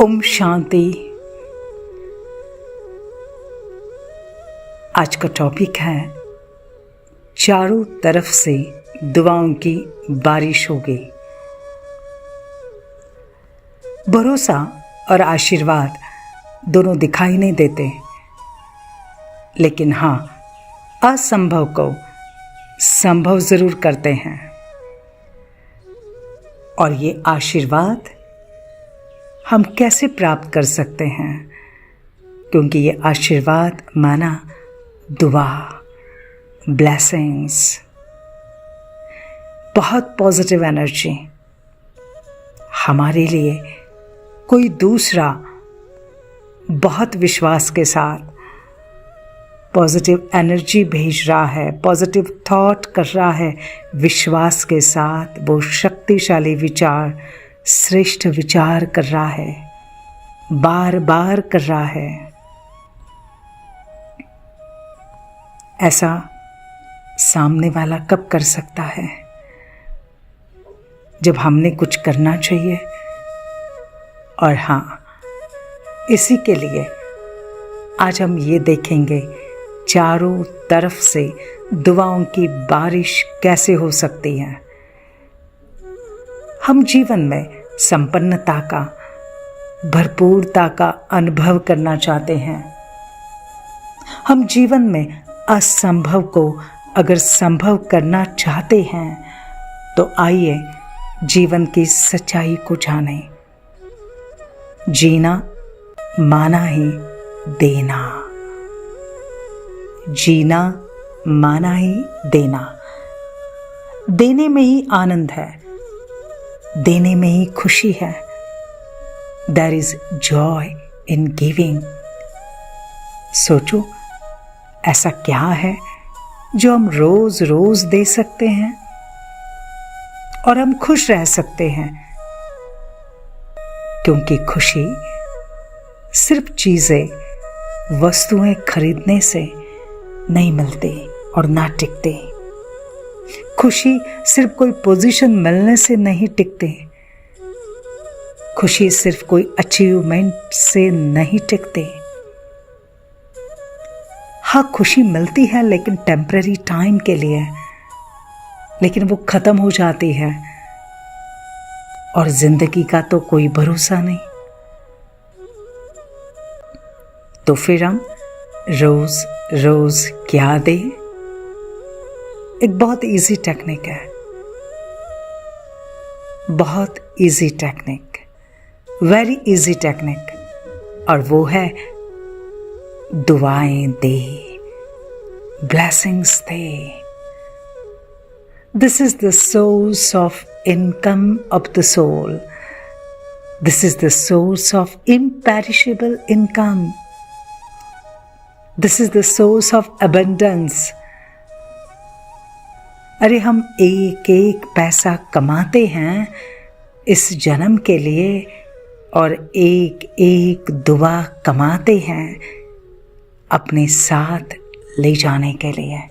ओम शांति। आज का टॉपिक है चारों तरफ से दुआओं की बारिश होगी। भरोसा और आशीर्वाद दोनों दिखाई नहीं देते, लेकिन हाँ, असंभव को संभव जरूर करते हैं। और ये आशीर्वाद हम कैसे प्राप्त कर सकते हैं? क्योंकि ये आशीर्वाद माना दुआ, ब्लेसिंग्स, बहुत पॉजिटिव एनर्जी हमारे लिए कोई दूसरा बहुत विश्वास के साथ पॉजिटिव एनर्जी भेज रहा है, पॉजिटिव थॉट कर रहा है, विश्वास के साथ वो शक्तिशाली विचार, श्रेष्ठ विचार कर रहा है, बार बार कर रहा है। ऐसा सामने वाला कब कर सकता है? जब हमने कुछ करना चाहिए। और हाँ, इसी के लिए आज हम ये देखेंगे चारों तरफ से दुआओं की बारिश कैसे हो सकती है। हम जीवन में संपन्नता का, भरपूरता का अनुभव करना चाहते हैं। हम जीवन में असंभव को अगर संभव करना चाहते हैं तो आइए जीवन की सच्चाई को जानें। जीना माना ही देना, जीना माना ही देना। देने में ही आनंद है, देने में ही खुशी है। There is joy in giving। सोचो, ऐसा क्या है जो हम रोज रोज दे सकते हैं और हम खुश रह सकते हैं? क्योंकि खुशी सिर्फ चीजें, वस्तुएं खरीदने से नहीं मिलती और ना टिकती। खुशी सिर्फ कोई पोजीशन मिलने से नहीं टिकती। खुशी सिर्फ कोई अचीवमेंट से नहीं टिकती। हाँ, खुशी मिलती है लेकिन टेम्पररी टाइम के लिए, लेकिन वो खत्म हो जाती है और जिंदगी का तो कोई भरोसा नहीं। तो फिर हम रोज रोज क्या दें? एक बहुत इजी टेक्निक है, बहुत easy technique, very easy technique, और वो है दुआएं दे, ब्लेसिंग्स दे। This is the source of income of the soul. This is the source of imperishable income. This is the source of abundance। अरे, हम एक एक पैसा कमाते हैं इस जन्म के लिए और एक एक दुआ कमाते हैं अपने साथ ले जाने के लिए।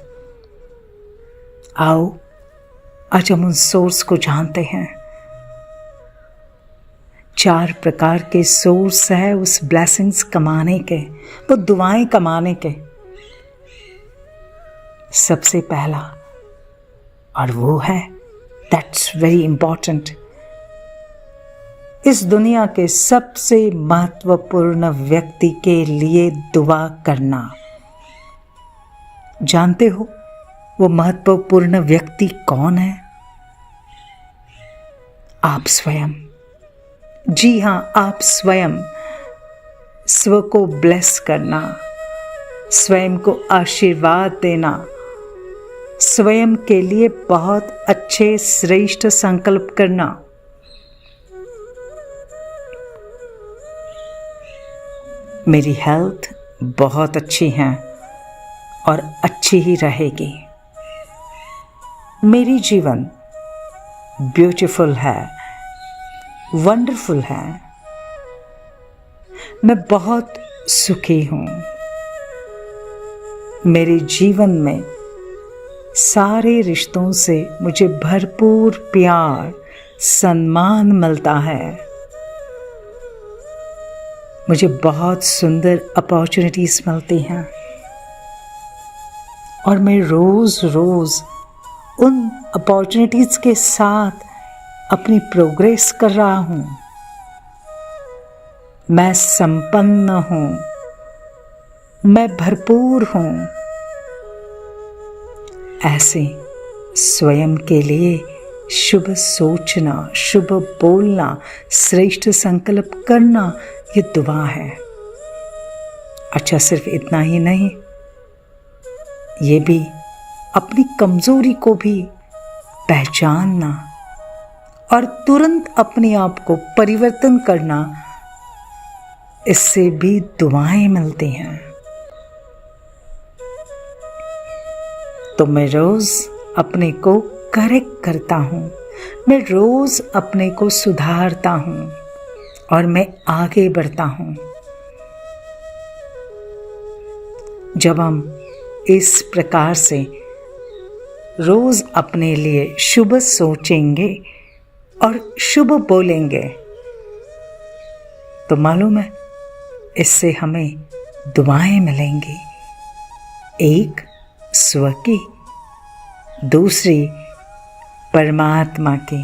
आओ, आज हम उन सोर्स को जानते हैं। 4 प्रकार के सोर्स है उस ब्लेसिंग्स कमाने के, वो दुआएं कमाने के। सबसे पहला, और वो है, दैट्स वेरी इंपॉर्टेंट, इस दुनिया के सबसे महत्वपूर्ण व्यक्ति के लिए दुआ करना। जानते हो वो महत्वपूर्ण व्यक्ति कौन है? आप स्वयं। जी हां, आप स्वयं। स्व को ब्लेस करना, स्वयं को आशीर्वाद देना, स्वयं के लिए बहुत अच्छे श्रेष्ठ संकल्प करना। मेरी हेल्थ बहुत अच्छी है और अच्छी ही रहेगी। मेरी जीवन ब्यूटीफुल है, वंडरफुल है। मैं बहुत सुखी हूं। मेरे जीवन में सारे रिश्तों से मुझे भरपूर प्यार, सम्मान मिलता है। मुझे बहुत सुंदर अपॉर्चुनिटीज़ मिलती हैं और मैं रोज़ रोज़ उन अपॉर्चुनिटीज़ के साथ अपनी प्रोग्रेस कर रहा हूँ। मैं संपन्न हूँ, मैं भरपूर हूँ। ऐसे स्वयं के लिए शुभ सोचना, शुभ बोलना, श्रेष्ठ संकल्प करना, ये दुआ है। अच्छा, सिर्फ इतना ही नहीं, ये भी अपनी कमजोरी को भी पहचानना और तुरंत अपने आप को परिवर्तन करना, इससे भी दुआएं मिलती हैं। तो मैं रोज अपने को करेक्ट करता हूँ, मैं रोज अपने को सुधारता हूँ और मैं आगे बढ़ता हूँ। जब हम इस प्रकार से रोज अपने लिए शुभ सोचेंगे और शुभ बोलेंगे तो मालूम है इससे हमें दुआएं मिलेंगी। एक स्व की, दूसरी परमात्मा की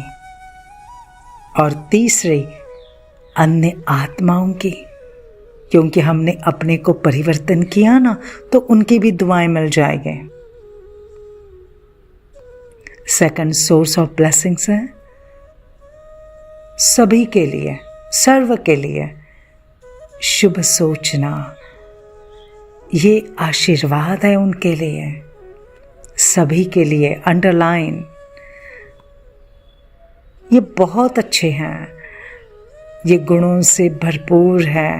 और तीसरी अन्य आत्माओं की, क्योंकि हमने अपने को परिवर्तन किया ना, तो उनकी भी दुआएं मिल जाएंगे। सेकंड सोर्स ऑफ ब्लेसिंग्स है सभी के लिए, सर्व के लिए शुभ सोचना, ये आशीर्वाद है उनके लिए, सभी के लिए। अंडरलाइन, ये बहुत अच्छे हैं, ये गुणों से भरपूर है,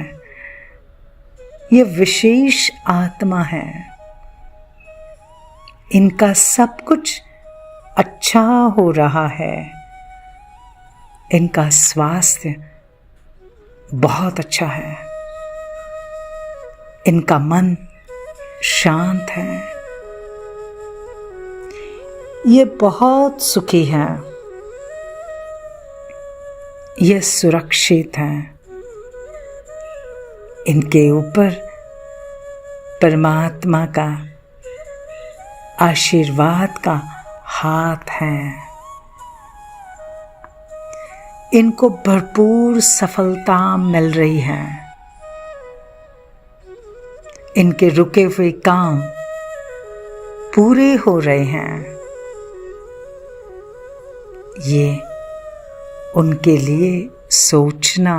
ये विशेष आत्मा है, इनका सब कुछ अच्छा हो रहा है, इनका स्वास्थ्य बहुत अच्छा है, इनका मन शांत है, ये बहुत सुखी हैं, ये सुरक्षित हैं, इनके ऊपर परमात्मा का आशीर्वाद का हाथ है, इनको भरपूर सफलता मिल रही है, इनके रुके हुए काम पूरे हो रहे हैं। ये उनके लिए सोचना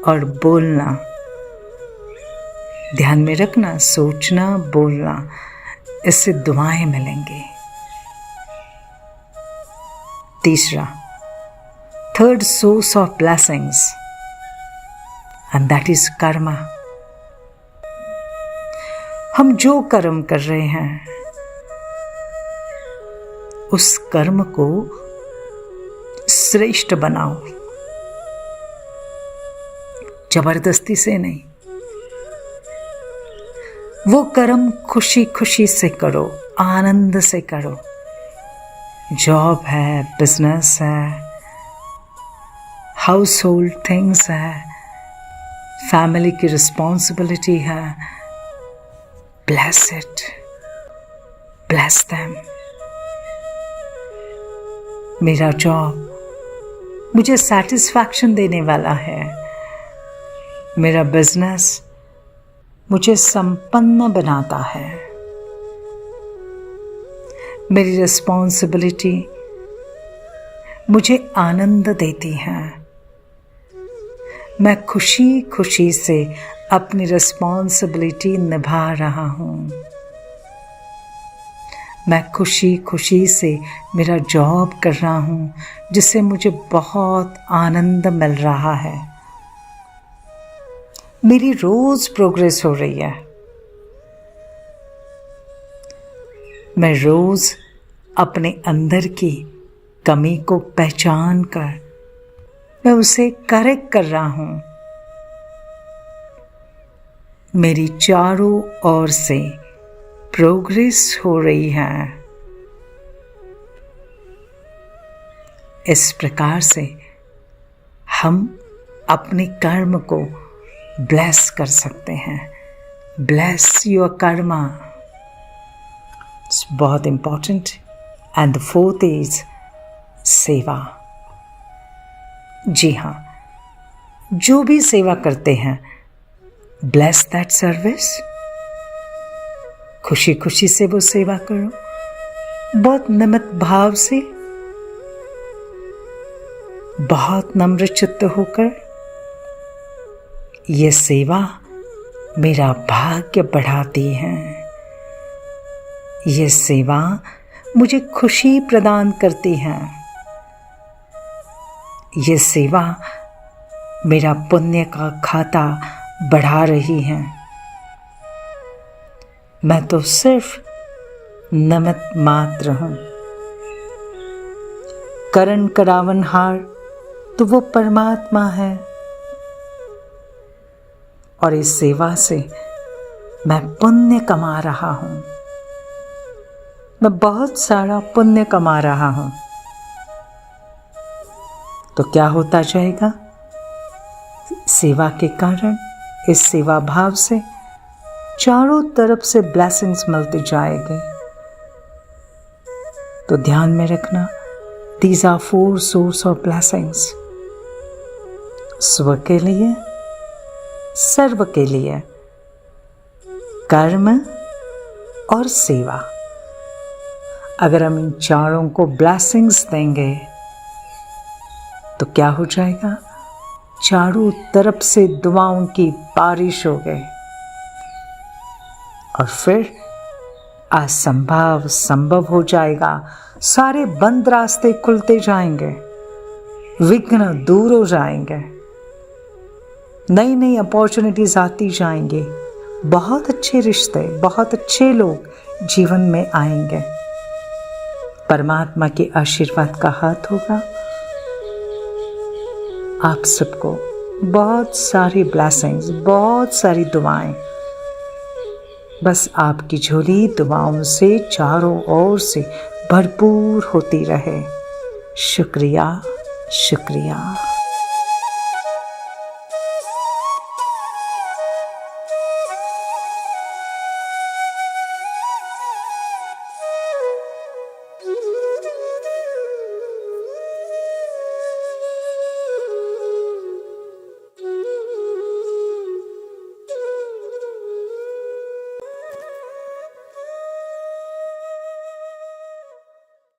और बोलना, ध्यान में रखना, सोचना बोलना, इससे दुआएं मिलेंगी। तीसरा, third source of blessings, and that is Karma. हम जो कर्म कर रहे हैं उस कर्म को श्रेष्ठ बनाओ, जबरदस्ती से नहीं। वो कर्म खुशी खुशी से करो, आनंद से करो। जॉब है, बिजनेस है, हाउस होल्ड थिंग्स है, फैमिली की रिस्पॉन्सिबिलिटी है, ब्लेस इट, ब्लेस देम। मेरा जॉब मुझे सैटिस्फैक्शन देने वाला है, मेरा बिजनेस मुझे संपन्न बनाता है, मेरी रिस्पॉन्सिबिलिटी मुझे आनंद देती है, मैं खुशी खुशी से अपनी रिस्पॉन्सिबिलिटी निभा रहा हूँ, मैं खुशी खुशी से मेरा जॉब कर रहा हूँ जिससे मुझे बहुत आनंद मिल रहा है, मेरी रोज प्रोग्रेस हो रही है, मैं रोज अपने अंदर की कमी को पहचान कर मैं उसे करेक्ट कर रहा हूँ, मेरी चारों ओर से प्रोग्रेस हो रही है। इस प्रकार से हम अपने कर्म को ब्लेस कर सकते हैं। ब्लेस योर कर्मा, इट्स बहुत important. And the fourth is सेवा। जी हाँ, जो भी सेवा करते हैं, ब्लेस दैट सर्विस। खुशी खुशी से वो सेवा करो, बहुत नम्र भाव से, बहुत नम्र चित्त होकर। ये सेवा मेरा भाग्य बढ़ाती है। ये सेवा मुझे खुशी प्रदान करती है। ये सेवा मेरा पुण्य का खाता बढ़ा रही है। मैं तो सिर्फ निमित्त मात्र हूं। करण करावनहार तो वो परमात्मा है, और इस सेवा से मैं पुण्य कमा रहा हूं। मैं बहुत सारा पुण्य कमा रहा हूं। तो क्या होता जाएगा? सेवा के कारण, इस सेवा भाव से चारों तरफ से ब्लेसिंग्स मिलती जाएगी। तो ध्यान में रखना, these are 4 source of blessings. स्व के लिए, सर्व के लिए, कर्म और सेवा। अगर हम इन चारों को ब्लेसिंग्स देंगे तो क्या हो जाएगा? चारों तरफ से दुआओं की बारिश हो गई, और फिर असंभव संभव हो जाएगा। सारे बंद रास्ते खुलते जाएंगे, विघ्न दूर हो जाएंगे, नई नई अपॉर्चुनिटीज आती जाएंगी, बहुत अच्छे रिश्ते, बहुत अच्छे लोग जीवन में आएंगे। परमात्मा के आशीर्वाद का हाथ होगा। आप सबको बहुत सारी ब्लेसिंग्स, बहुत सारी दुआएं। बस आपकी झोली दुआओं से चारों ओर से भरपूर होती रहे। शुक्रिया, शुक्रिया।